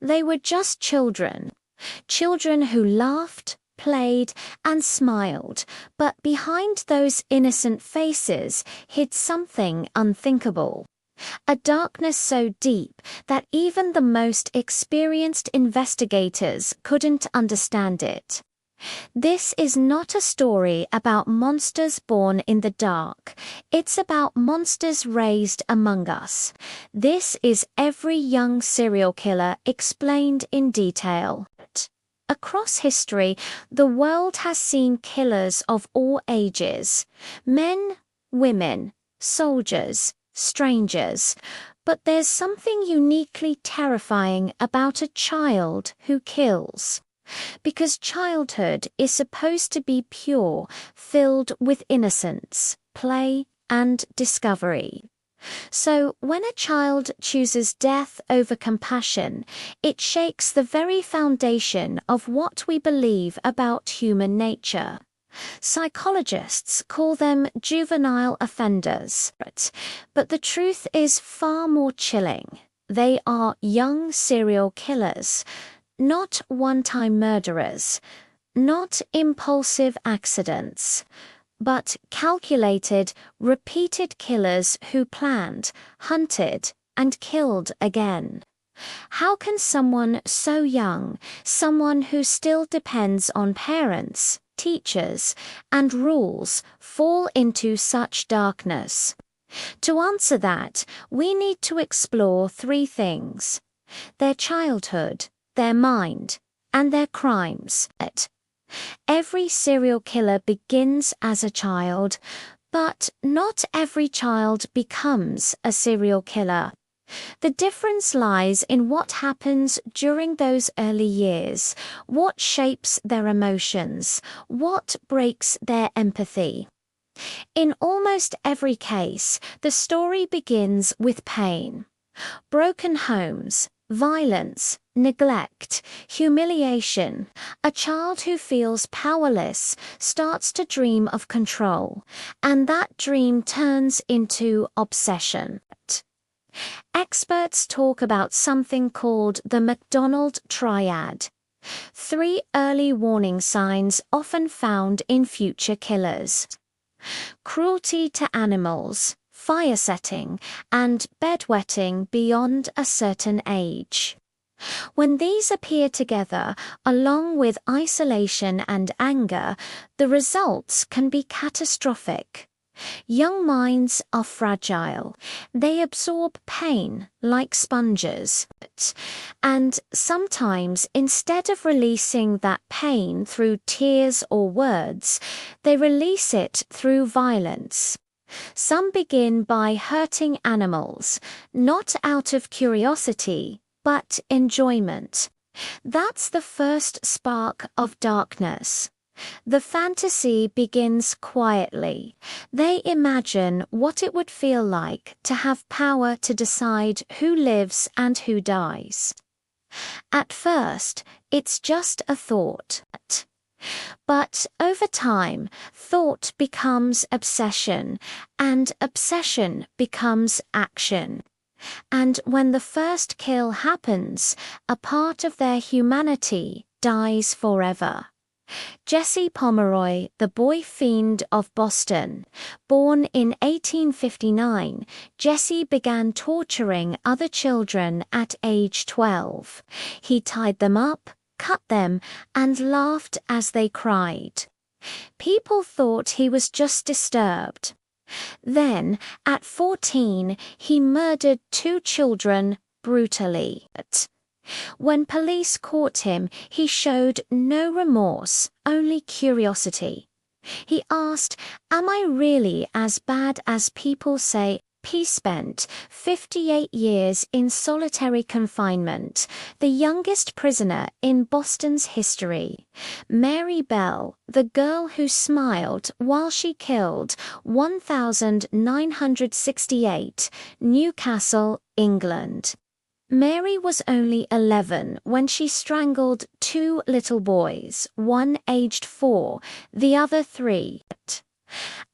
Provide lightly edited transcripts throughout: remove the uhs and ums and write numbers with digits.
They were just children. Children who laughed, played, and smiled, but behind those innocent faces hid something unthinkable. A darkness so deep that even the most experienced investigators couldn't understand it. This is not a story about monsters born in the dark. It's about monsters raised among us. This is every young serial killer explained in detail. Across history, the world has seen killers of all ages. Men, women, soldiers, strangers. But there's something uniquely terrifying about a child who kills. Because childhood is supposed to be pure, filled with innocence, play, and discovery. So when a child chooses death over compassion, it shakes the very foundation of what we believe about human nature. Psychologists call them juvenile offenders, but the truth is far more chilling. They are young serial killers. Not one-time murderers, not impulsive accidents, but calculated, repeated killers who planned, hunted, and killed again. How can someone so young, someone who still depends on parents, teachers, and rules, fall into such darkness? To answer that, we need to explore three things: their childhood, their mind, and their crimes. Every serial killer begins as a child, but not every child becomes a serial killer. The difference lies in what happens during those early years, what shapes their emotions, what breaks their empathy. In almost every case, the story begins with pain. Broken homes, violence, neglect, humiliation. A child who feels powerless starts to dream of control, and that dream turns into obsession. Experts talk about something called the McDonald triad. 3 early warning signs often found in future killers: cruelty to animals, fire setting, and bedwetting beyond a certain age. When these appear together, along with isolation and anger, the results can be catastrophic. Young minds are fragile. They absorb pain like sponges. And sometimes, instead of releasing that pain through tears or words, they release it through violence. Some begin by hurting animals, not out of curiosity, but enjoyment. That's the first spark of darkness. The fantasy begins quietly. They imagine what it would feel like to have power to decide who lives and who dies. At first, it's just a thought. But over time, thought becomes obsession, and obsession becomes action. And when the first kill happens, a part of their humanity dies forever. Jesse Pomeroy, the boy fiend of Boston. Born in 1859, Jesse began torturing other children at age 12. He tied them up, cut them, and laughed as they cried. People thought he was just disturbed. Then, at 14, he murdered 2 children brutally. When police caught him, he showed no remorse, only curiosity. He asked, "Am I really as bad as people say?" He spent 58 years in solitary confinement, the youngest prisoner in Boston's history. Mary Bell, the girl who smiled while she killed, 1968, Newcastle, England. Mary was only 11 when she strangled 2 little boys, one aged 4, the other 3.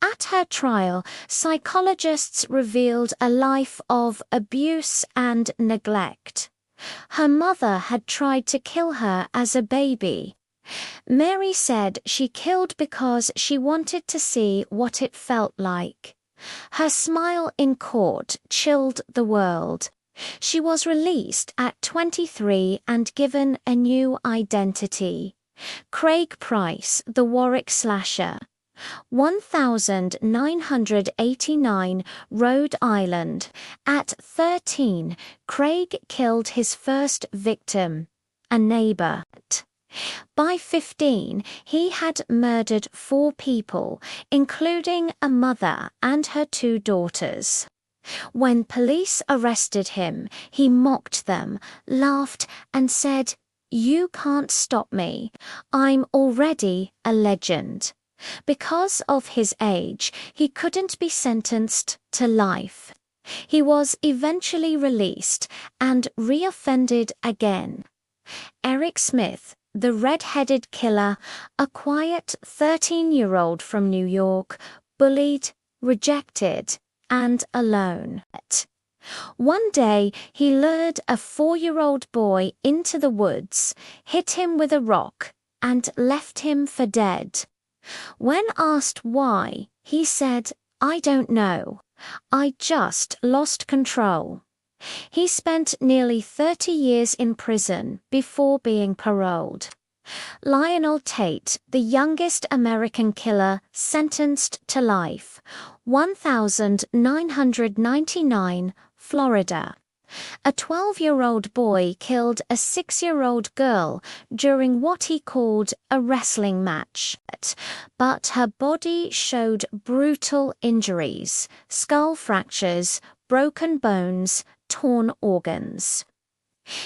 At her trial, psychologists revealed a life of abuse and neglect. Her mother had tried to kill her as a baby. Mary said she killed because she wanted to see what it felt like. Her smile in court chilled the world. She was released at 23 and given a new identity. Craig Price, the Warwick slasher. 1989, Rhode Island. At 13, Craig killed his first victim, a neighbor. By 15, he had murdered 4 people, including a mother and her 2 daughters. When police arrested him, he mocked them, laughed, and said, "You can't stop me. I'm already a legend." Because of his age, he couldn't be sentenced to life. He was eventually released and reoffended again. Eric Smith, the red-headed killer, a quiet 13-year-old from New York, bullied, rejected, and alone. One day, he lured a 4-year-old boy into the woods, hit him with a rock, and left him for dead. When asked why, he said, "I don't know. I just lost control." He spent nearly 30 years in prison before being paroled. Lionel Tate, the youngest American killer sentenced to life, 1999, Florida. A 12-year-old boy killed a 6-year-old girl during what he called a wrestling match, but her body showed brutal injuries, skull fractures, broken bones, torn organs.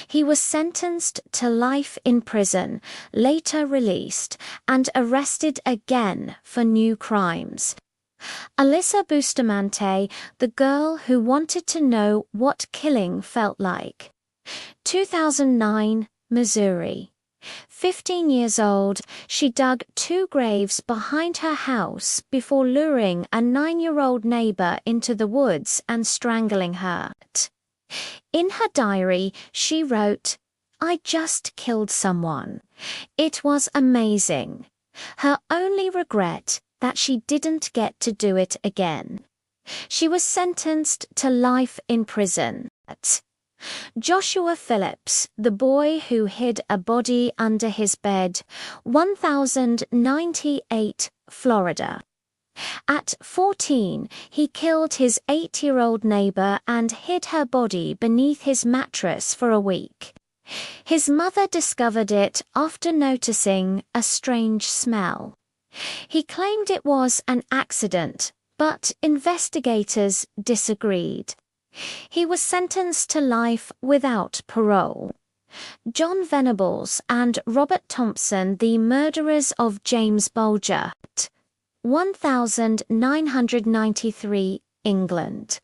He was sentenced to life in prison, later released, and arrested again for new crimes. Alyssa Bustamante, the girl who wanted to know what killing felt like. 2009, Missouri. 15 years old, she dug 2 graves behind her house before luring a 9-year-old neighbor into the woods and strangling her. In her diary, she wrote, "I just killed someone. It was amazing. Her only regret that she didn't get to do it again." She was sentenced to life in prison. Joshua Phillips, the boy who hid a body under his bed, 1098, Florida. At 14, he killed his 8-year-old neighbor and hid her body beneath his mattress for a week. His mother discovered it after noticing a strange smell. He claimed it was an accident, but investigators disagreed. He was sentenced to life without parole. John Venables and Robert Thompson, the murderers of James Bulger, 1993, England.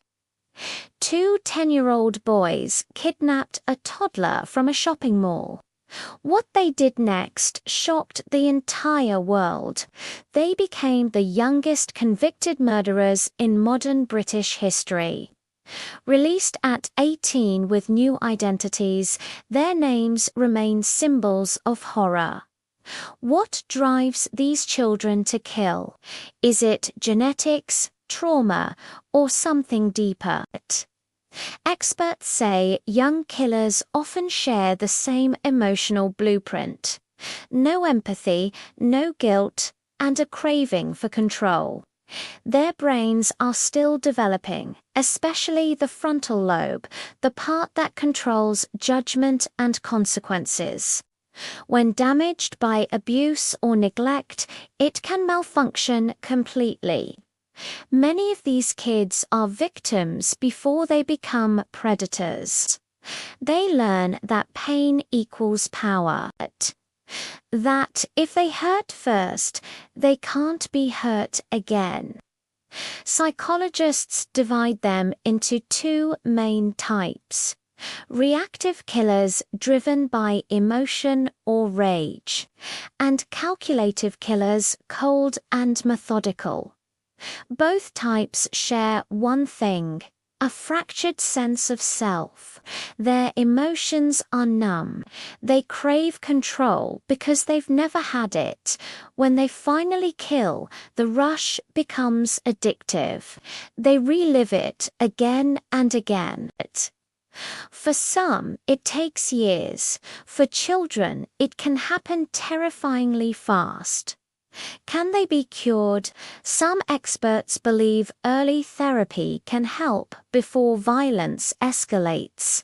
2 10-year-old boys kidnapped a toddler from a shopping mall. What they did next shocked the entire world. They became the youngest convicted murderers in modern British history. Released at 18 with new identities, their names remain symbols of horror. What drives these children to kill? Is it genetics, trauma, or something deeper? Experts say young killers often share the same emotional blueprint: no empathy, no guilt, and a craving for control. Their brains are still developing, especially the frontal lobe, the part that controls judgment and consequences. When damaged by abuse or neglect, it can malfunction completely. Many of these kids are victims before they become predators. They learn that pain equals power. That if they hurt first, they can't be hurt again. Psychologists divide them into 2 main types: reactive killers driven by emotion or rage, and calculative killers cold and methodical. Both types share one thing: a fractured sense of self. Their emotions are numb. They crave control because they've never had it. When they finally kill, the rush becomes addictive. They relive it again and again. For some, it takes years. For children, it can happen terrifyingly fast. Can they be cured? Some experts believe early therapy can help before violence escalates.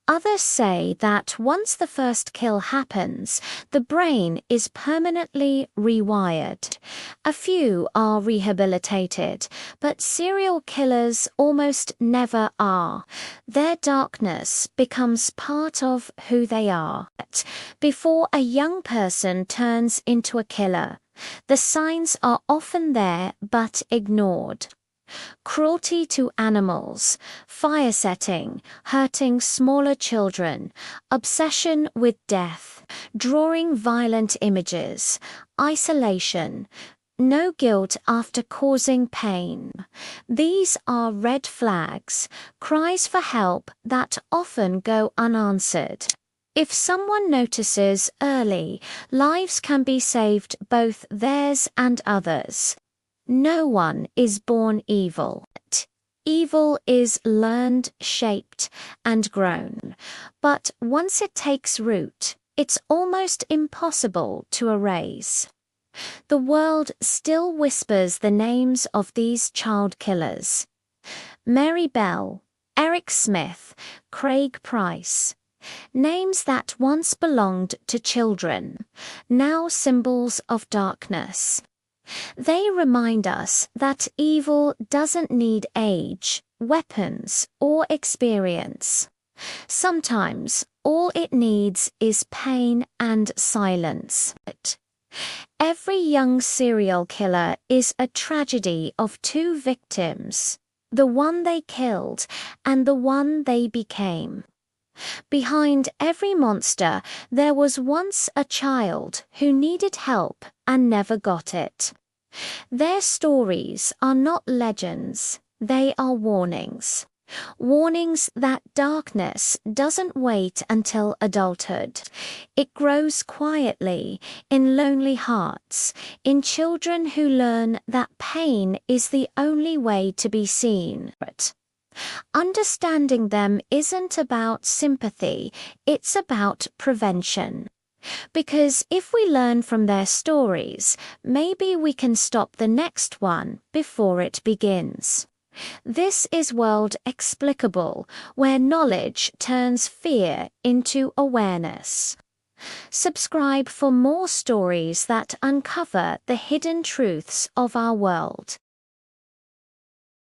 Others say that once the first kill happens, the brain is permanently rewired. A few are rehabilitated, but serial killers almost never are. Their darkness becomes part of who they are. Before a young person turns into a killer, the signs are often there but ignored. Cruelty to animals, fire setting, hurting smaller children, obsession with death, drawing violent images, isolation, no guilt after causing pain. These are red flags, cries for help that often go unanswered. If someone notices early, lives can be saved, both theirs and others. No one is born evil. Evil is learned, shaped, and grown. But once it takes root, it's almost impossible to erase. The world still whispers the names of these child killers. Mary Bell, Eric Smith, Craig Price. Names that once belonged to children, now symbols of darkness. They remind us that evil doesn't need age, weapons, or experience. Sometimes all it needs is pain and silence. Every young serial killer is a tragedy of two victims, the one they killed and the one they became. Behind every monster, there was once a child who needed help and never got it. Their stories are not legends, they are warnings. Warnings that darkness doesn't wait until adulthood. It grows quietly, in lonely hearts, in children who learn that pain is the only way to be seen. Understanding them isn't about sympathy, it's about prevention. Because if we learn from their stories, maybe we can stop the next one before it begins. This is World Explicable, where knowledge turns fear into awareness. Subscribe for more stories that uncover the hidden truths of our world.